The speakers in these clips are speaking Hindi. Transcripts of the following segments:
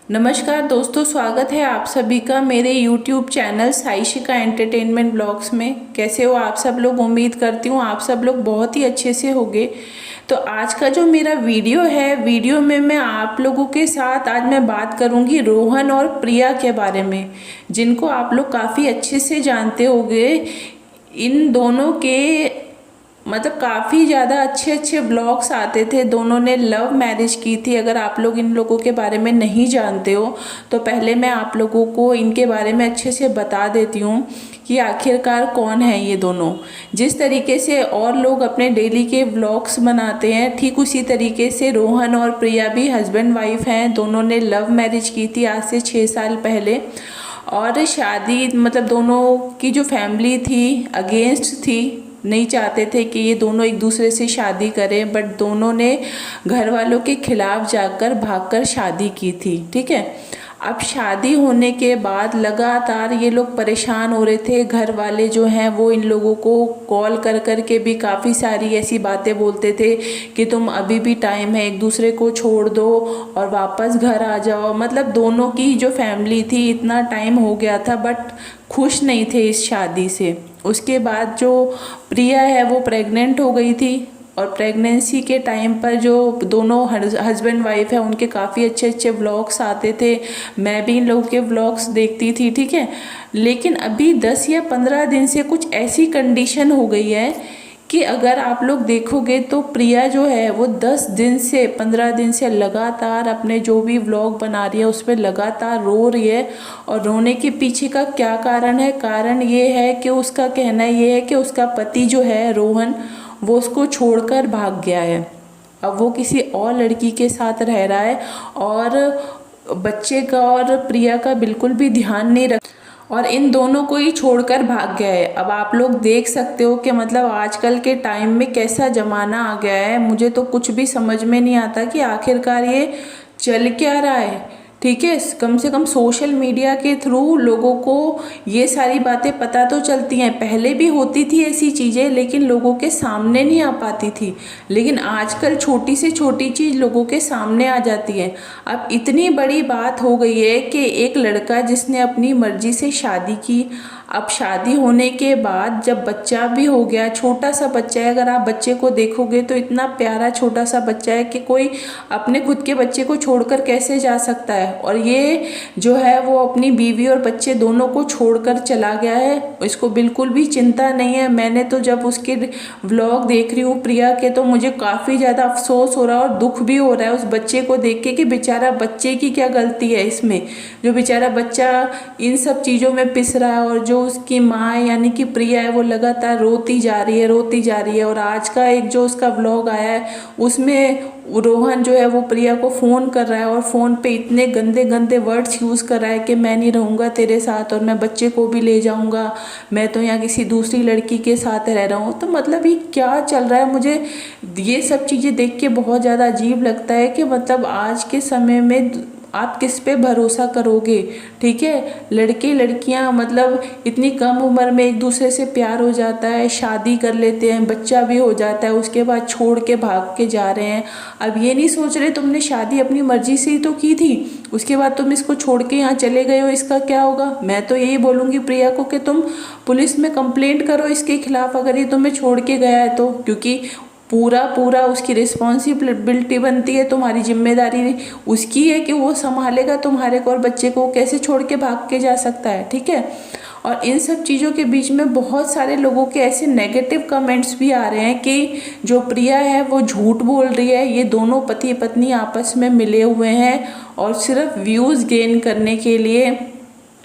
नमस्कार दोस्तों, स्वागत है आप सभी का मेरे YouTube चैनल साइशिका एंटरटेनमेंट ब्लॉग्स में। कैसे हो आप सब लोग? उम्मीद करती हूँ आप सब लोग बहुत ही अच्छे से होंगे। तो आज का जो मेरा वीडियो है, वीडियो में मैं आप लोगों के साथ आज मैं बात करूँगी रोहन और प्रिया के बारे में, जिनको आप लोग काफ़ी अच्छे से जानते होंगे। इन दोनों के मतलब काफ़ी ज़्यादा अच्छे अच्छे ब्लॉग्स आते थे। दोनों ने लव मैरिज की थी। अगर आप लोग इन लोगों के बारे में नहीं जानते हो तो पहले मैं आप लोगों को इनके बारे में अच्छे से बता देती हूँ कि आखिरकार कौन है ये दोनों। जिस तरीके से और लोग अपने डेली के व्लॉग्स बनाते हैं, ठीक उसी तरीके से रोहन और प्रिया भी हस्बैंड वाइफ हैं। दोनों ने लव मैरिज की थी आज से 6 साल पहले। और शादी मतलब दोनों की जो फैमिली थी अगेंस्ट थी, नहीं चाहते थे कि ये दोनों एक दूसरे से शादी करें, बट दोनों ने घर वालों के खिलाफ जाकर भागकर शादी की थी। ठीक है। अब शादी होने के बाद लगातार ये लोग परेशान हो रहे थे। घर वाले जो हैं वो इन लोगों को कॉल कर कर के भी काफ़ी सारी ऐसी बातें बोलते थे कि तुम अभी भी टाइम है, एक दूसरे को छोड़ दो और वापस घर आ जाओ। मतलब दोनों की जो फैमिली थी, इतना टाइम हो गया था बट खुश नहीं थे इस शादी से। उसके बाद जो प्रिया है वो प्रेग्नेंट हो गई थी और प्रेगनेंसी के टाइम पर जो दोनों हस्बैंड वाइफ है उनके काफ़ी अच्छे अच्छे व्लॉग्स आते थे। मैं भी इन लोगों के व्लॉग्स देखती थी। ठीक है। लेकिन अभी 10 या 15 दिन से कुछ ऐसी कंडीशन हो गई है कि अगर आप लोग देखोगे तो प्रिया जो है वो 10 दिन से 15 दिन से लगातार अपने जो भी व्लॉग बना रही है उसमें लगातार रो रही है। और रोने के पीछे का क्या कारण है? कारण ये है कि उसका कहना ये है कि उसका पति जो है रोहन, वो उसको छोड़कर भाग गया है। अब वो किसी और लड़की के साथ रह रहा है और बच्चे का और प्रिया का बिल्कुल भी ध्यान नहीं रख और इन दोनों को ही छोड़कर भाग गया है। अब आप लोग देख सकते हो कि मतलब आजकल के टाइम में कैसा ज़माना आ गया है। मुझे तो कुछ भी समझ में नहीं आता कि आखिरकार ये चल क्या रहा है। ठीक है। कम से कम सोशल मीडिया के थ्रू लोगों को ये सारी बातें पता तो चलती हैं। पहले भी होती थी ऐसी चीज़ें लेकिन लोगों के सामने नहीं आ पाती थी। लेकिन आजकल छोटी से छोटी चीज़ लोगों के सामने आ जाती है। अब इतनी बड़ी बात हो गई है कि एक लड़का जिसने अपनी मर्जी से शादी की, अब शादी होने के बाद जब बच्चा भी हो गया, छोटा सा बच्चा है। अगर आप बच्चे को देखोगे तो इतना प्यारा छोटा सा बच्चा है कि कोई अपने खुद के बच्चे को छोड़कर कैसे जा सकता है। और ये जो है वो अपनी बीवी और बच्चे दोनों को छोड़कर चला गया है। इसको बिल्कुल भी चिंता नहीं है। मैंने तो जब उसके व्लॉग देख रही हूँ प्रिया के, तो मुझे काफ़ी ज़्यादा अफसोस हो रहा है और दुख भी हो रहा है उस बच्चे को देख के कि बेचारा बच्चे की क्या गलती है इसमें, जो बेचारा बच्चा इन सब चीज़ों में पिस रहा है। और जो उसकी माँ है यानी कि प्रिया है वो लगातार रोती जा रही है, रोती जा रही है। और आज का एक जो उसका व्लॉग आया है उसमें रोहन जो है वो प्रिया को फ़ोन कर रहा है और फ़ोन पे इतने गंदे गंदे वर्ड्स यूज़ कर रहा है कि मैं नहीं रहूँगा तेरे साथ और मैं बच्चे को भी ले जाऊँगा, मैं तो यहाँ किसी दूसरी लड़की के साथ रह रहा हूँ। तो मतलब ये क्या चल रहा है? मुझे ये सब चीज़ें देख के बहुत ज़्यादा अजीब लगता है कि मतलब आज के समय में आप किस पे भरोसा करोगे? ठीक है। लड़के लड़कियां मतलब इतनी कम उम्र में एक दूसरे से प्यार हो जाता है, शादी कर लेते हैं, बच्चा भी हो जाता है, उसके बाद छोड़ के भाग के जा रहे हैं। अब ये नहीं सोच रहे तुमने शादी अपनी मर्जी से ही तो की थी, उसके बाद तुम इसको छोड़ के यहाँ चले गए हो, इसका क्या होगा? मैं तो यही बोलूँगी प्रिया को कि तुम पुलिस में कंप्लेंट करो इसके खिलाफ अगर ये तुम्हें छोड़ के गया है तो। क्योंकि पूरा पूरा उसकी रिस्पॉन्सिबिलिटी बनती है, तुम्हारी जिम्मेदारी उसकी है कि वो संभालेगा तुम्हारे को और बच्चे को। कैसे छोड़ के भाग के जा सकता है? ठीक है। और इन सब चीज़ों के बीच में बहुत सारे लोगों के ऐसे नेगेटिव कमेंट्स भी आ रहे हैं कि जो प्रिया है वो झूठ बोल रही है, ये दोनों पति पत्नी आपस में मिले हुए हैं और सिर्फ व्यूज़ गेन करने के लिए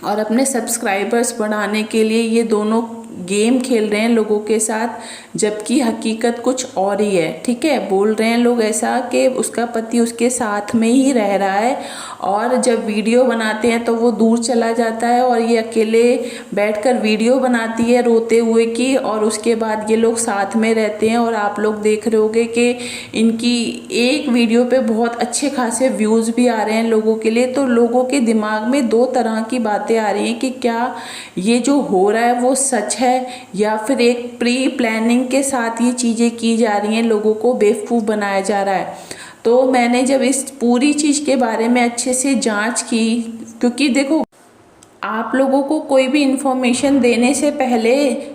और अपने सब्सक्राइबर्स बढ़ाने के लिए ये दोनों गेम खेल रहे हैं लोगों के साथ, जबकि हकीकत कुछ और ही है। ठीक है। बोल रहे हैं लोग ऐसा कि उसका पति उसके साथ में ही रह रहा है और जब वीडियो बनाते हैं तो वो दूर चला जाता है और ये अकेले बैठकर वीडियो बनाती है रोते हुए की, और उसके बाद ये लोग साथ में रहते हैं। और आप लोग देख रहे होगे कि इनकी एक वीडियो पे बहुत अच्छे खासे व्यूज़ भी आ रहे हैं लोगों के लिए। तो लोगों के दिमाग में दो तरह की बातें आ रही हैं कि क्या ये जो हो रहा है वो सच है या फिर एक प्री प्लानिंग के साथ ये चीज़ें की जा रही हैं, लोगों को बेवकूफ़ बनाया जा रहा है। तो मैंने जब इस पूरी चीज़ के बारे में अच्छे से जांच की, क्योंकि देखो आप लोगों को कोई भी इन्फॉर्मेशन देने से पहले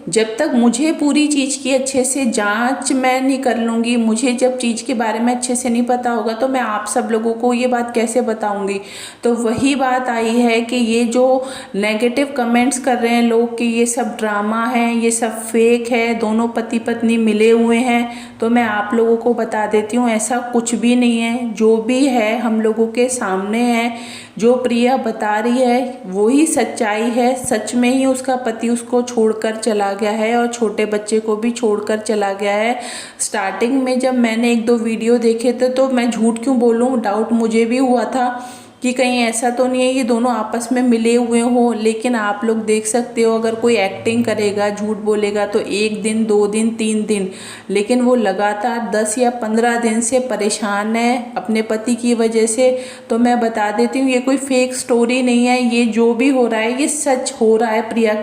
जब तक मुझे पूरी चीज़ की अच्छे से जांच मैं नहीं कर लूँगी, मुझे जब चीज़ के बारे में अच्छे से नहीं पता होगा तो मैं आप सब लोगों को ये बात कैसे बताऊँगी। तो वही बात आई है कि ये जो नेगेटिव कमेंट्स कर रहे हैं लोग कि ये सब ड्रामा है, ये सब फेक है, दोनों पति पत्नी मिले हुए हैं, तो मैं आप लोगों को बता देती हूँ ऐसा कुछ भी नहीं है। जो भी है हम लोगों के सामने है, जो प्रिया बता रही है वही सच्चाई है। सच में ही उसका पति उसको छोड़कर चला गया है और छोटे बच्चे को भी छोड़कर चला गया है। स्टार्टिंग में जब मैंने एक दो वीडियो देखे थे तो मैं झूठ क्यों बोलूं, डाउट मुझे भी हुआ था कि कहीं ऐसा तो नहीं है ये दोनों आपस में मिले हुए हो। लेकिन आप लोग देख सकते हो अगर कोई एक्टिंग करेगा, झूठ बोलेगा तो 1 दिन 2 दिन 3 दिन, लेकिन वो लगातार 10 या 15 दिन से परेशान है अपने पति की वजह से। तो मैं बता देती हूँ ये कोई फेक स्टोरी नहीं है, ये जो भी हो रहा है ये सच हो रहा है प्रिया